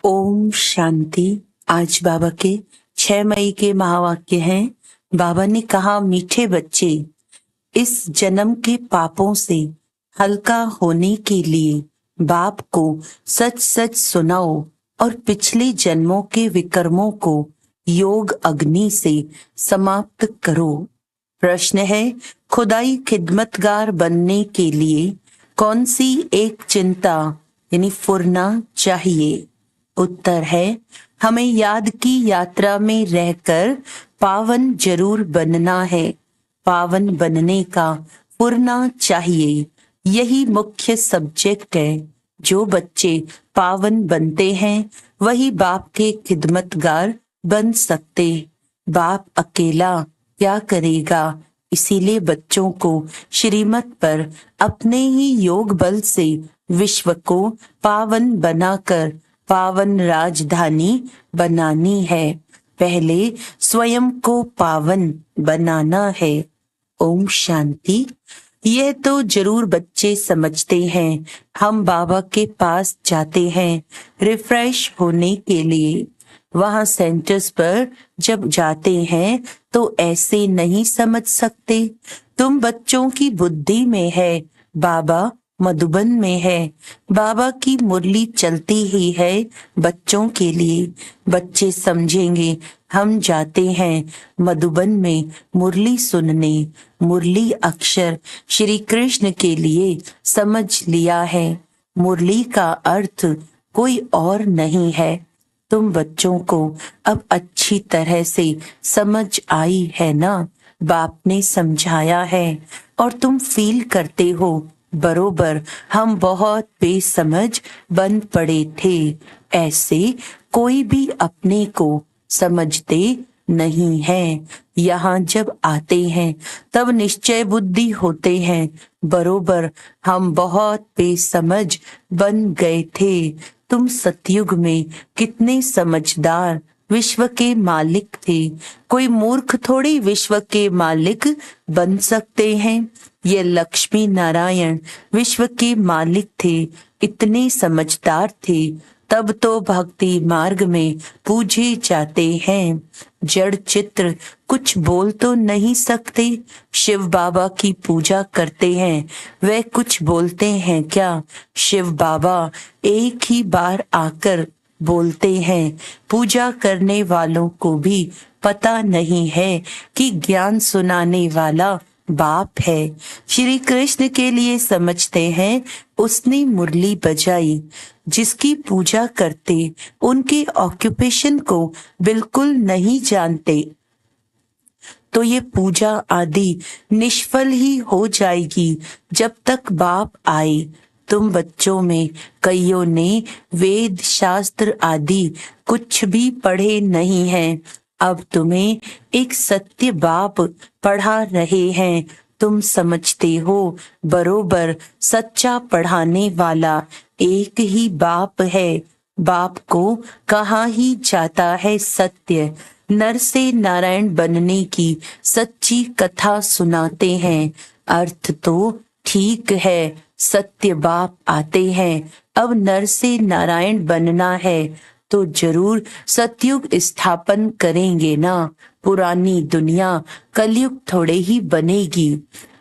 ओम शांति। आज बाबा के 6 मई के महावाक्य हैं। बाबा ने कहा, मीठे बच्चे, इस जन्म के पापों से हल्का होने के लिए बाप को सच सच सुनाओ और पिछले जन्मों के विकर्मों को योग अग्नि से समाप्त करो। प्रश्न है, खुदाई खिदमतगार बनने के लिए कौन सी एक चिंता यानी फुरना चाहिए? उत्तर है, हमें याद की यात्रा में रहकर पावन जरूर बनना है। पावन बनने का फुरना चाहिए, यही मुख्य सब्जेक्ट है। जो बच्चे पावन बनते हैं वही बाप के खिदमतगार बन सकते। बाप अकेला क्या करेगा? इसीलिए बच्चों को श्रीमत पर अपने ही योग बल से विश्व को पावन बनाकर पावन राजधानी बनानी है। पहले स्वयं को पावन बनाना है। ओम शांति। यह तो जरूर बच्चे समझते हैं। हम बाबा के पास जाते हैं रिफ्रेश होने के लिए। वहां सेंटर्स पर जब जाते हैं तो ऐसे नहीं समझ सकते। तुम बच्चों की बुद्धि में है, बाबा मधुबन में है। बाबा की मुरली चलती ही है बच्चों के लिए। बच्चे समझेंगे हम जाते हैं मधुबन में मुरली सुनने। मुरली अक्षर श्री कृष्ण के लिए समझ लिया है। मुरली का अर्थ कोई और नहीं है। तुम बच्चों को अब अच्छी तरह से समझ आई है ना? बाप ने समझाया है और तुम फील करते हो बरोबर हम बहुत बेसमझ बन पड़े थे। ऐसे कोई भी अपने को समझते नहीं है। यहाँ जब आते हैं तब निश्चय बुद्धि होते हैं बरोबर हम बहुत बेसमझ बन गए थे। तुम सतयुग में कितने समझदार विश्व के मालिक थे। कोई मूर्ख थोड़ी विश्व के मालिक बन सकते हैं। ये लक्ष्मी नारायण विश्व के मालिक थे, इतने समझदार थे, तब तो भक्ति मार्ग में पूजे जाते हैं। जड़ चित्र कुछ बोल तो नहीं सकते। शिव बाबा की पूजा करते हैं, वे कुछ बोलते हैं क्या? शिव बाबा एक ही बार आकर बोलते हैं। पूजा करने वालों को भी पता नहीं है कि ज्ञान सुनाने वाला बाप है। श्री कृष्ण के लिए समझते हैं उसने मुरली बजाई। जिसकी पूजा करते उनके ऑक्यूपेशन को बिल्कुल नहीं जानते तो ये पूजा आदि निष्फल ही हो जाएगी जब तक बाप आए। तुम बच्चों में कईयों ने वेद शास्त्र आदि कुछ भी पढ़े नहीं हैं। अब तुम्हें एक सत्य बाप पढ़ा रहे हैं। तुम समझते हो बरोबर सच्चा पढ़ाने वाला एक ही बाप है। बाप को कहा ही जाता है सत्य। नर से नारायण बनने की सच्ची कथा सुनाते हैं। अर्थ तो ठीक है, सत्य बाप आते हैं। अब नर से नारायण बनना है तो जरूर सतयुग स्थापन करेंगे ना। पुरानी दुनिया कलयुग थोड़े ही बनेगी।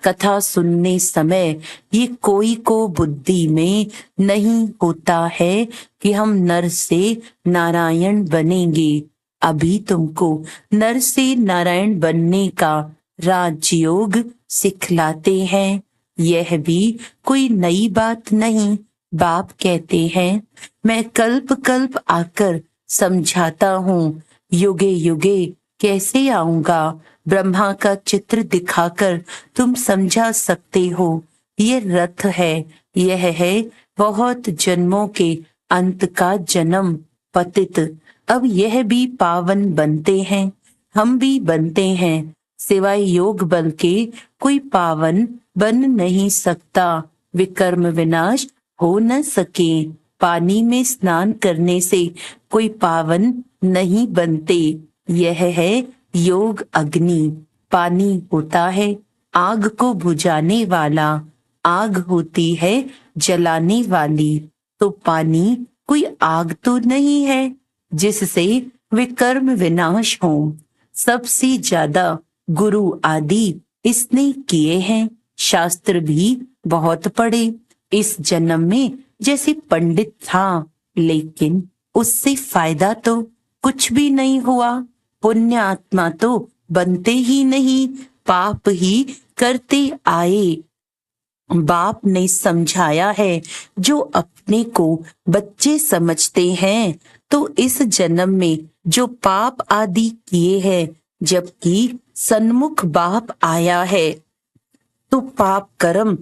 कथा सुनने समय ये कोई को बुद्धि में नहीं होता है कि हम नर से नारायण बनेंगे। अभी तुमको नर से नारायण बनने का राजयोग सिखलाते हैं। यह भी कोई नई बात नहीं। बाप कहते हैं, मैं कल्प कल्प आकर समझाता हूँ, युगे युगे कैसे आऊंगा। ब्रह्मा का चित्र दिखाकर तुम समझा सकते हो। ये रथ है, यह है बहुत जन्मों के अंत का जन्म पतित। अब यह भी पावन बनते हैं, हम भी बनते हैं। सिवाय योग बल के कोई पावन बन नहीं सकता। विकर्म विनाश हो न सके। पानी में स्नान करने से कोई पावन नहीं बनते। यह है योग अग्नि। पानी होता है आग को बुझाने वाला, आग होती है जलाने वाली। तो पानी कोई आग तो नहीं है जिससे वे कर्म विनाश हो। सबसे ज्यादा गुरु आदि इसने किए हैं, शास्त्र भी बहुत पढ़े। इस जन्म में जैसे पंडित था, लेकिन उससे फायदा तो कुछ भी नहीं हुआ। पुण्य आत्मा तो बनते ही नहीं, पाप ही करते आए। बाप ने समझाया है, जो अपने को बच्चे समझते हैं तो इस जन्म में जो पाप आदि किए हैं, जबकि सन्मुख बाप आया है तो पाप कर्म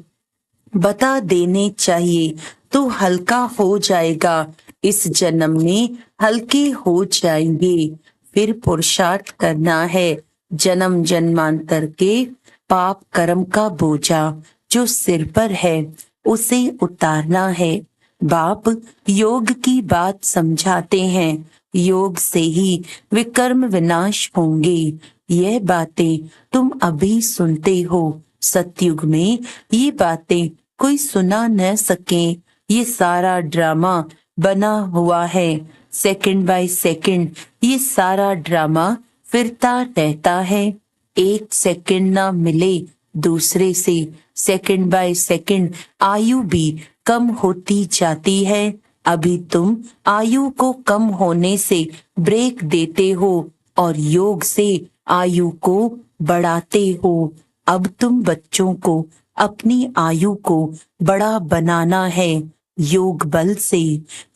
बता देने चाहिए तो हल्का हो जाएगा। इस जन्म में हल्के हो जाएंगे। फिर पुरुषार्थ करना है। जन्म जन्मांतर के पाप कर्म का बोझा जो सिर पर है उसे उतारना है। बाप योग की बात समझाते हैं। योग से ही विकर्म विनाश होंगे। यह बातें तुम अभी सुनते हो। सतयुग में ये बातें कोई सुना न सके। ये सारा ड्रामा बना हुआ है। सेकंड बाय सेकंड ये सारा ड्रामा फिरता रहता है। एक सेकंड ना मिले दूसरे से, सेकंड बाय सेकंड आयु भी कम होती जाती है। अभी तुम आयु को कम होने से ब्रेक देते हो और योग से आयु को बढ़ाते हो। अब तुम बच्चों को अपनी आयु को बड़ा बनाना है योग बल से।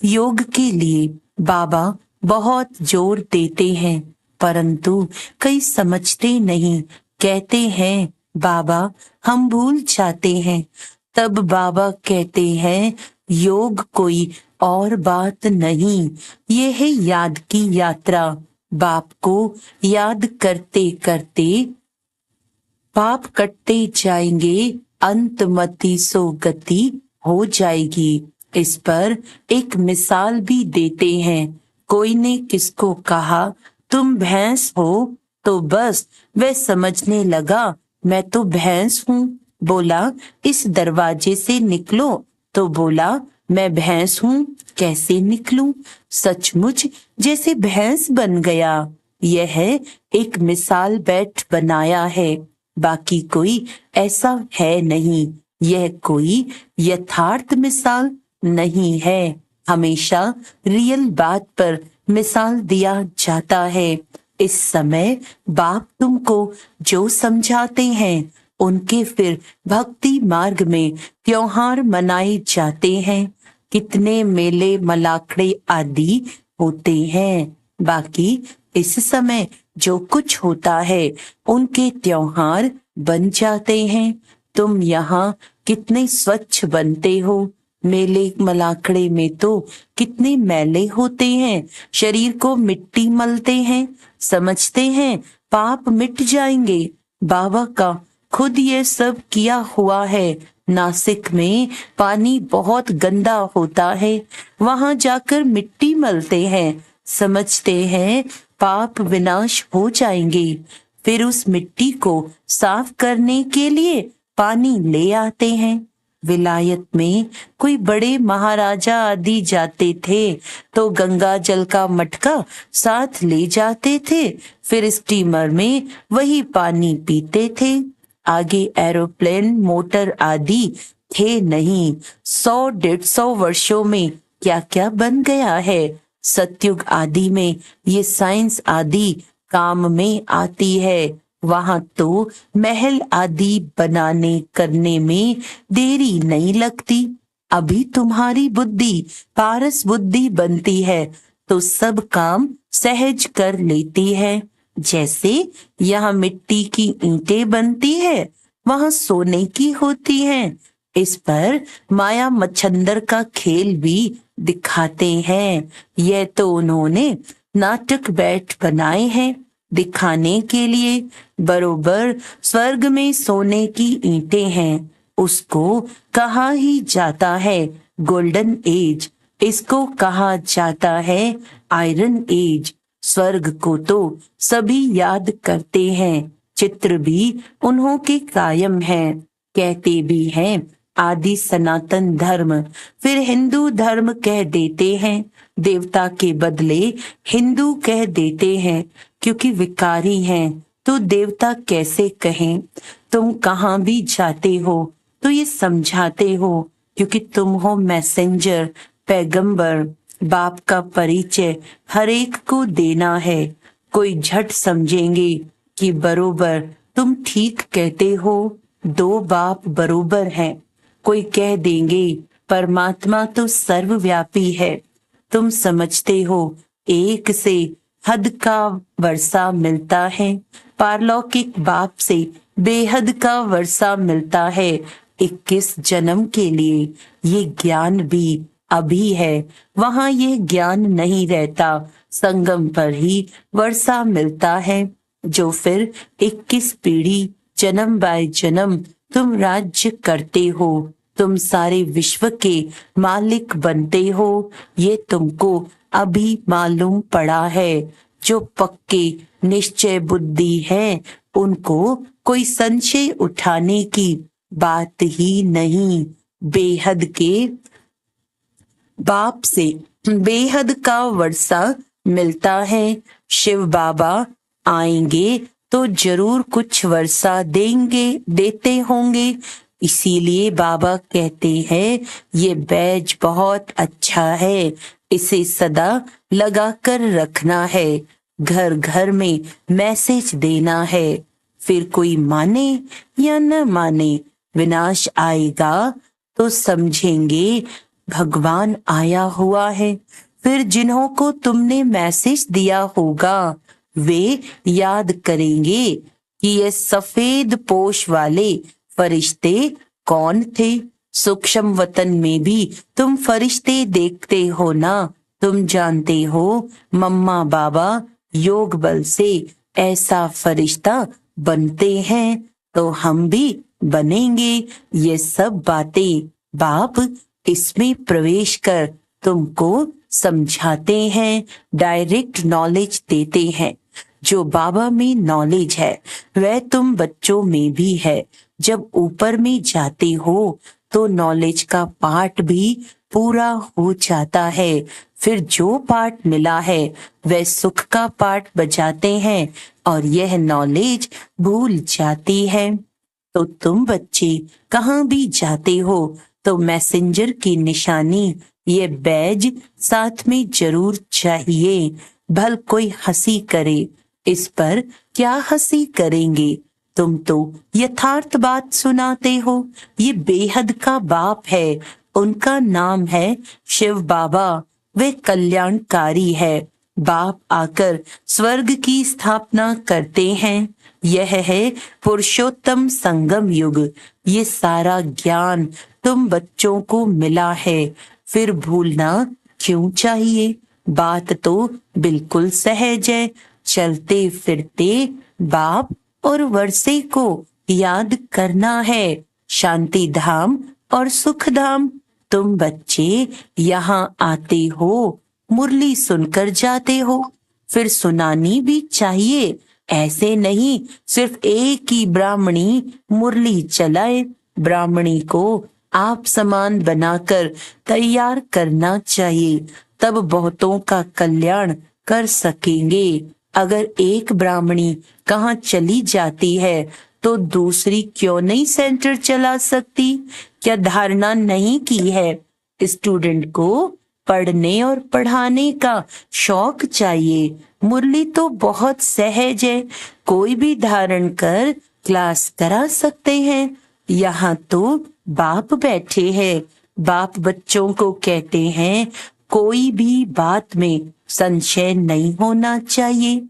योग के लिए बाबा बहुत जोर देते हैं, परंतु कई समझते नहीं। कहते हैं बाबा हम भूल जाते हैं। तब बाबा कहते हैं योग कोई और बात नहीं, ये है याद की यात्रा। बाप को याद करते करते पाप कटते जाएंगे, अंतमति सो गति हो जाएगी। इस पर एक मिसाल भी देते हैं। कोई ने किसको कहा तुम भैंस हो, तो बस वह समझने लगा मैं तो भैंस हूँ। बोला इस दरवाजे से निकलो, तो बोला मैं भैंस हूँ, कैसे निकलूं? सचमुच जैसे भैंस बन गया। यह एक मिसाल बैठ बनाया है, बाकी कोई ऐसा है नहीं। यह कोई यथार्थ मिसाल नहीं है। हमेशा रियल बात पर मिसाल दिया जाता है। इस समय बाप तुमको जो समझाते हैं उनके फिर भक्ति मार्ग में त्योहार मनाए जाते हैं। कितने मेले मलाखड़े आदि होते हैं। बाकी इस समय जो कुछ होता है उनके त्योहार बन जाते हैं। तुम यहाँ कितने स्वच्छ बनते हो। मेले मलाखड़े में तो कितने मैले होते हैं। शरीर को मिट्टी मलते हैं, समझते हैं पाप मिट जाएंगे। बाबा का खुद ये सब किया हुआ है। नासिक में पानी बहुत गंदा होता है, वहां जाकर मिट्टी मलते हैं, समझते हैं पाप विनाश हो जाएंगे। फिर उस मिट्टी को साफ करने के लिए पानी ले आते हैं। विलायत में कोई बड़े महाराजा आदि जाते थे तो गंगा जल का मटका साथ ले जाते थे, फिर स्टीमर में वही पानी पीते थे। आगे एरोप्लेन मोटर आदि थे नहीं। 100-150 वर्षों में क्या क्या बन गया है। सतयुग आदि में ये साइंस आदि काम में आती है। वहां तो महल आदि बनाने करने में देरी नहीं लगती। अभी तुम्हारी बुद्धि पारस बुद्धि बनती है तो सब काम सहज कर लेती है। जैसे यहाँ मिट्टी की ईंटें बनती है, वहां सोने की होती हैं। इस पर माया मच्छंदर का खेल भी दिखाते हैं। यह तो उन्होंने नाटक बैठ बनाए हैं दिखाने के लिए। बरोबर स्वर्ग में सोने की ईंटें हैं, उसको कहा ही जाता है गोल्डन एज। इसको कहा जाता है आयरन एज। स्वर्ग को तो सभी याद करते हैं, चित्र भी उन्हों के कायम हैं। कहते भी हैं आदि सनातन धर्म, फिर हिंदू धर्म कह देते हैं। देवता के बदले हिंदू कह देते हैं, क्योंकि विकारी हैं तो देवता कैसे कहें। तुम कहाँ भी जाते हो तो ये समझाते हो, क्योंकि तुम हो मैसेंजर, पैगंबर। बाप का परिचय हर एक को देना है। कोई झट समझेंगे कि बरोबर तुम ठीक कहते हो, दो बाप बरोबर हैं। कोई कह देंगे परमात्मा तो सर्वव्यापी है। तुम समझते हो एक से हद का वर्षा मिलता है, पारलौकिक बाप से बेहद का वर्षा मिलता है। 21 जन्म के लिए ये ज्ञान भी अभी है, वहां ये ज्ञान नहीं रहता। संगम पर ही वर्षा मिलता है, जो फिर 21 पीढ़ी जन्म बाय जन्म तुम राज्य करते हो। तुम सारे विश्व के मालिक बनते हो, ये तुमको अभी मालूम पड़ा है। जो पक्के निश्चय बुद्धि है, उनको कोई संशय उठाने की बात ही नहीं। बेहद के बाप से बेहद का वर्षा मिलता है। शिव बाबा आएंगे तो जरूर कुछ वर्षा देते होंगे। इसीलिए बाबा कहते हैं ये बैज बहुत अच्छा है, इसे सदा लगा कर रखना है। घर घर में मैसेज देना है, फिर कोई माने या न माने, विनाश आएगा तो समझेंगे भगवान आया हुआ है। फिर जिन्हों को तुमने मैसेज दिया होगा वे याद करेंगे कि ये सफेद पोश वाले फरिश्ते कौन थे। सूक्ष्म वतन में भी तुम फरिश्ते देखते हो ना। तुम जानते हो मम्मा बाबा योग बल से ऐसा फरिश्ता बनते हैं, तो हम भी बनेंगे। ये सब बातें बाप इसमें प्रवेश कर तुमको समझाते हैं, डायरेक्ट नॉलेज देते हैं। जो बाबा में नॉलेज है वह तुम बच्चों में भी है। जब ऊपर में जाते हो तो नॉलेज का पार्ट भी पूरा हो जाता है। फिर जो पार्ट मिला है वह सुख का पार्ट बजाते हैं और यह नॉलेज भूल जाती है। तो तुम बच्चे कहाँ भी जाते हो तो मैसेंजर की निशानी ये बैज साथ में जरूर चाहिए। भल कोई हंसी करे, इस पर क्या हंसी करेंगे। तुम तो यथार्थ बात सुनाते हो। ये बेहद का बाप है, उनका नाम है शिव बाबा। वे कल्याणकारी है। बाप आकर स्वर्ग की स्थापना करते हैं। यह है पुरुषोत्तम संगम युग। ये सारा ज्ञान तुम बच्चों को मिला है, फिर भूलना क्यों चाहिए। बात तो बिल्कुल सहज है। चलते फिरते बाप और वर्षे को याद करना है। शांति धाम और सुख धाम। तुम बच्चे यहाँ आते हो, मुरली सुनकर जाते हो, फिर सुनानी भी चाहिए। ऐसे नहीं सिर्फ एक ही ब्राह्मणी मुरली चलाए। ब्राह्मणी को आप समान बनाकर तैयार करना चाहिए, तब बहुतों का कल्याण कर सकेंगे। अगर एक ब्राह्मणी कहाँ चली जाती है तो दूसरी क्यों नहीं सेंटर चला सकती। क्या धारणा नहीं की है। स्टूडेंट को पढ़ने और पढ़ाने का शौक चाहिए। मुरली तो बहुत सहज है, कोई भी धारण कर क्लास करा सकते हैं। यहाँ तो बाप बैठे हैं। बाप बच्चों को कहते हैं कोई भी बात में संशय नहीं होना चाहिए।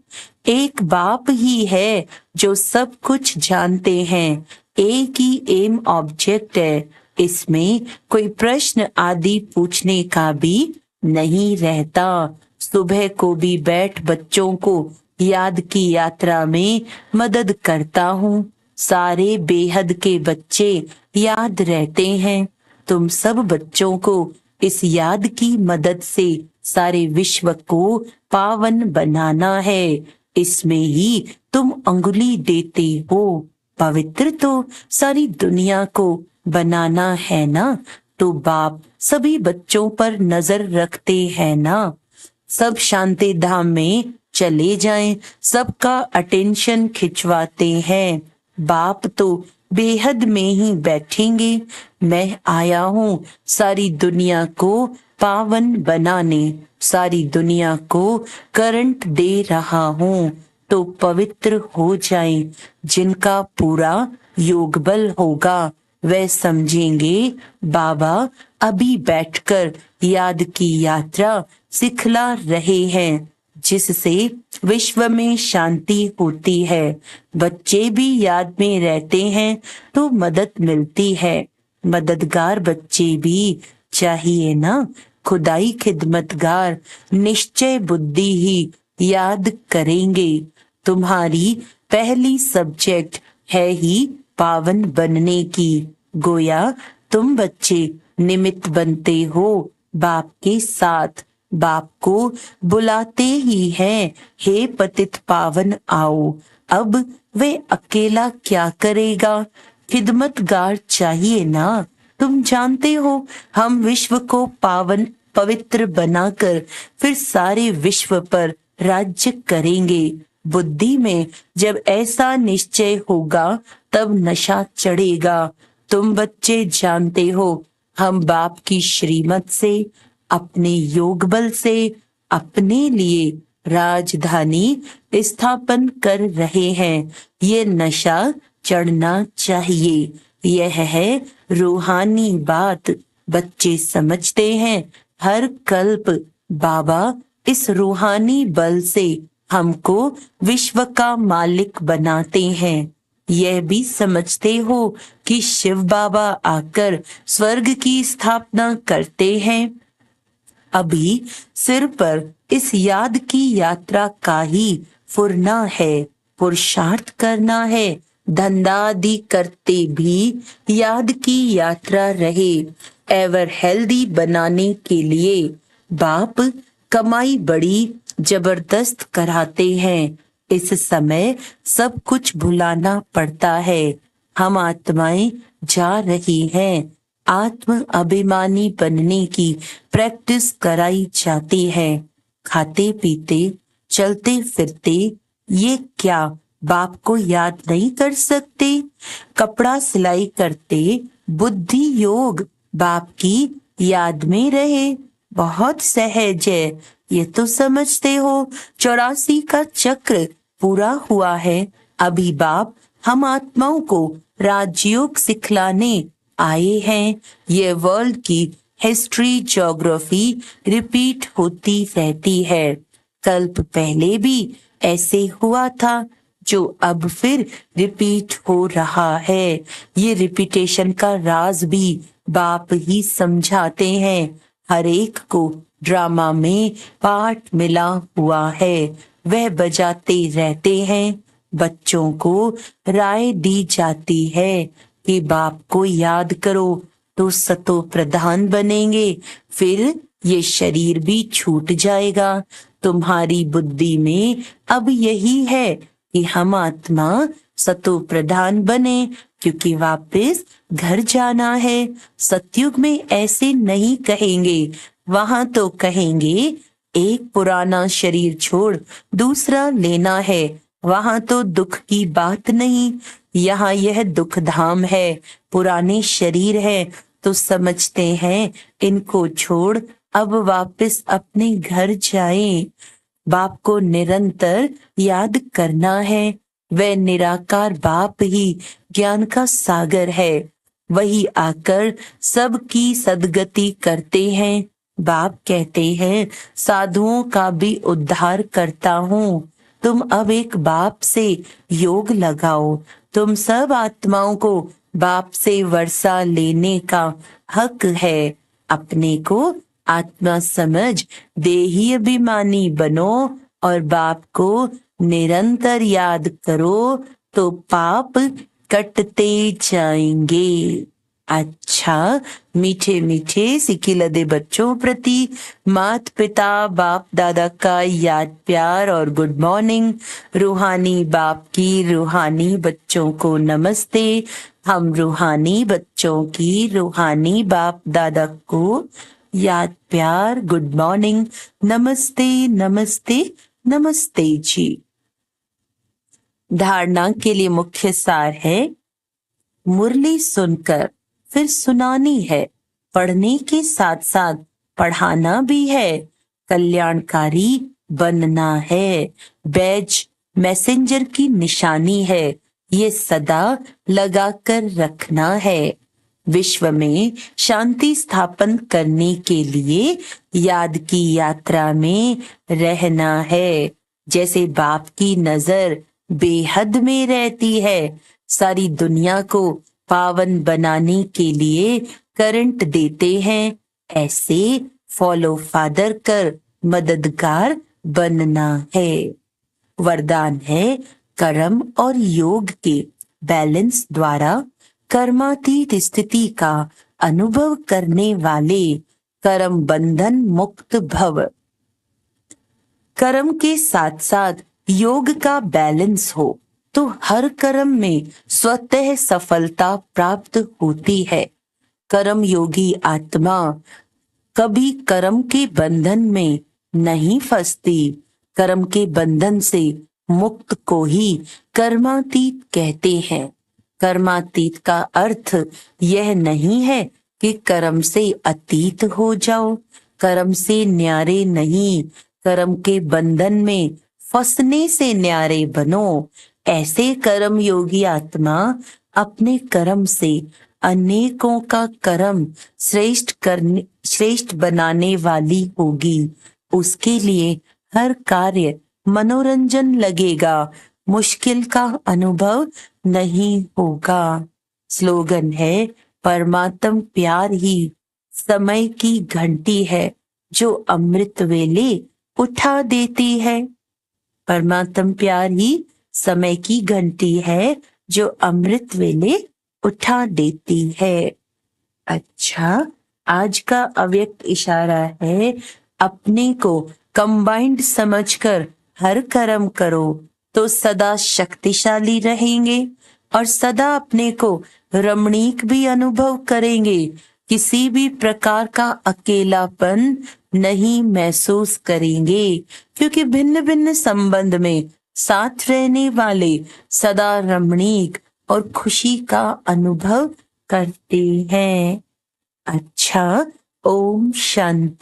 एक बाप ही है जो सब कुछ जानते हैं। एक ही एम ऑब्जेक्ट है। इसमें कोई प्रश्न आदि पूछने का भी नहीं रहता। सुबह को भी बैठ बच्चों को याद की यात्रा में मदद करता हूँ। सारे बेहद के बच्चे याद रहते हैं। तुम सब बच्चों को इस याद की मदद से सारे विश्व को पावन बनाना है। इसमें ही तुम अंगुली देते हो। पवित्र तो सारी दुनिया को बनाना है ना, तो बाप सभी बच्चों पर नजर रखते हैं ना। सब शांति धाम में चले जाएं, सबका अटेंशन खिंचवाते हैं। बाप तो बेहद में ही बैठेंगे। मैं आया हूँ सारी दुनिया को पावन बनाने, सारी दुनिया को करंट दे रहा हूँ, तो पवित्र हो जाएं। जिनका पूरा योग बल होगा वे समझेंगे बाबा अभी बैठकर याद की यात्रा सिखला रहे हैं, जिससे विश्व में शांति होती है। बच्चे भी याद में रहते हैं तो मदद मिलती है। मददगार बच्चे भी चाहिए ना। खुदाई खिदमतगार निश्चय बुद्धि ही याद करेंगे। तुम्हारी पहली सब्जेक्ट है ही पावन बनने की। गोया तुम बच्चे निमित्त बनते हो बाप के साथ। बाप को बुलाते ही हैं, हे पतित पावन आओ। अब वे अकेला क्या करेगा, खिदमतगार चाहिए ना। तुम जानते हो हम विश्व को पावन पवित्र बनाकर फिर सारे विश्व पर राज्य करेंगे। बुद्धि में जब ऐसा निश्चय होगा तब नशा चढ़ेगा। तुम बच्चे जानते हो हम बाप की श्रीमत से, अपने योग बल से अपने लिए राजधानी स्थापन कर रहे हैं। ये नशा चढ़ना चाहिए। यह है रूहानी बात। बच्चे समझते हैं हर कल्प बाबा इस रूहानी बल से हमको विश्व का मालिक बनाते हैं। यह भी समझते हो कि शिव बाबा आकर स्वर्ग की स्थापना करते हैं। अभी सिर पर इस याद की यात्रा का ही फुरना है, पुरुषार्थ करना है। धंधादि करते भी याद की यात्रा रहे। एवर हेल्दी बनाने के लिए बाप कमाई बड़ी जबरदस्त कराते हैं। इस समय सब कुछ भुलाना पड़ता है। हम आत्माएं जा रही हैं। आत्म अभिमानी बनने की प्रैक्टिस कराई जाती है। खाते पीते चलते फिरते ये क्या बाप को याद नहीं कर सकते। कपड़ा सिलाई करते बुद्धि योग बाप की याद में रहे। बहुत सहज है। ये तो समझते हो 84 का चक्र पूरा हुआ है। अभी बाप हम आत्माओं को राजयोग सिखलाने आए हैं। ये वर्ल्ड की हिस्ट्री ज्योग्राफी रिपीट होती रहती है। कल्प पहले भी ऐसे हुआ था जो अब फिर रिपीट हो रहा है। ये रिपीटेशन का राज भी बाप ही समझाते हैं। हर एक को ड्रामा में पार्ट मिला हुआ है, वह बजाते रहते हैं। बच्चों को राय दी जाती है कि बाप को याद करो तो सतो प्रधान बनेंगे, फिर ये शरीर भी छूट जाएगा। तुम्हारी बुद्धि में अब यही है कि हम आत्मा सतो प्रधान बने, क्योंकि वापस घर जाना है। सतयुग में ऐसे नहीं कहेंगे। वहां तो कहेंगे एक पुराना शरीर छोड़ दूसरा लेना है। वहां तो दुख की बात नहीं। यहाँ यह दुख धाम है। पुराने शरीर है तो समझते हैं इनको छोड़ अब वापस अपने घर जाएं। बाप को निरंतर याद करना है। वह निराकार बाप ही ज्ञान का सागर है। वही आकर सबकी सदगति करते हैं। बाप कहते हैं साधुओं का भी उद्धार करता हूँ। तुम अब एक बाप से योग लगाओ। तुम सब आत्माओं को बाप से वर्षा लेने का हक है। अपने को आत्मा समझ देही अभिमानी बनो और बाप को निरंतर याद करो तो पाप कटते जाएंगे। अच्छा, मीठे मीठे सिकिलदे बच्चों प्रति मात पिता बाप दादा का याद प्यार और गुड मॉर्निंग। रूहानी बाप की रूहानी बच्चों को नमस्ते। हम रूहानी बच्चों की रूहानी बाप दादा को याद प्यार गुड मॉर्निंग, नमस्ते नमस्ते नमस्ते जी। धारणा के लिए मुख्य सार है, मुरली सुनकर फिर सुनानी है, पढ़ने के साथ साथ पढ़ाना भी है, कल्याणकारी बनना है, बैज मैसेंजर की निशानी है, ये सदा लगाकर रखना है, विश्व में शांति स्थापन करने के लिए याद की यात्रा में रहना है। जैसे बाप की नजर बेहद में रहती है, सारी दुनिया को पावन बनाने के लिए करंट देते हैं, ऐसे फॉलो फादर कर मददगार बनना है। वरदान है, कर्म और योग के बैलेंस द्वारा कर्मातीत स्थिति का अनुभव करने वाले कर्म बंधन मुक्त भव। कर्म के साथ साथ योग का बैलेंस हो तो हर कर्म में स्वतः सफलता प्राप्त होती है। कर्म योगी आत्मा कभी कर्म के बंधन में नहीं फंसती। कर्म के बंधन से मुक्त को ही कर्मातीत कहते हैं। कर्मातीत का अर्थ यह नहीं है कि कर्म से अतीत हो जाओ, कर्म से न्यारे नहीं, कर्म के बंधन में फंसने से न्यारे बनो। ऐसे कर्म योगी आत्मा अपने कर्म से अनेकों का कर्म श्रेष्ठ बनाने वाली होगी। उसके लिए हर कार्य मनोरंजन लगेगा, मुश्किल का अनुभव नहीं होगा। स्लोगन है, परमात्म प्यार ही समय की घंटी है जो अमृत वेले उठा देती है। परमात्म प्यार ही समय की घंटी है जो अमृत वेले उठा देती है। अच्छा, आज का अव्यक्त इशारा है, अपने को कंबाइंड समझकर हर कर्म करो तो सदा शक्तिशाली रहेंगे और सदा अपने को रमणीक भी अनुभव करेंगे। किसी भी प्रकार का अकेलापन नहीं महसूस करेंगे, क्योंकि भिन्न भिन्न संबंध में साथ रहने वाले सदा रमणीक और खुशी का अनुभव करते हैं। अच्छा, ओम शांति।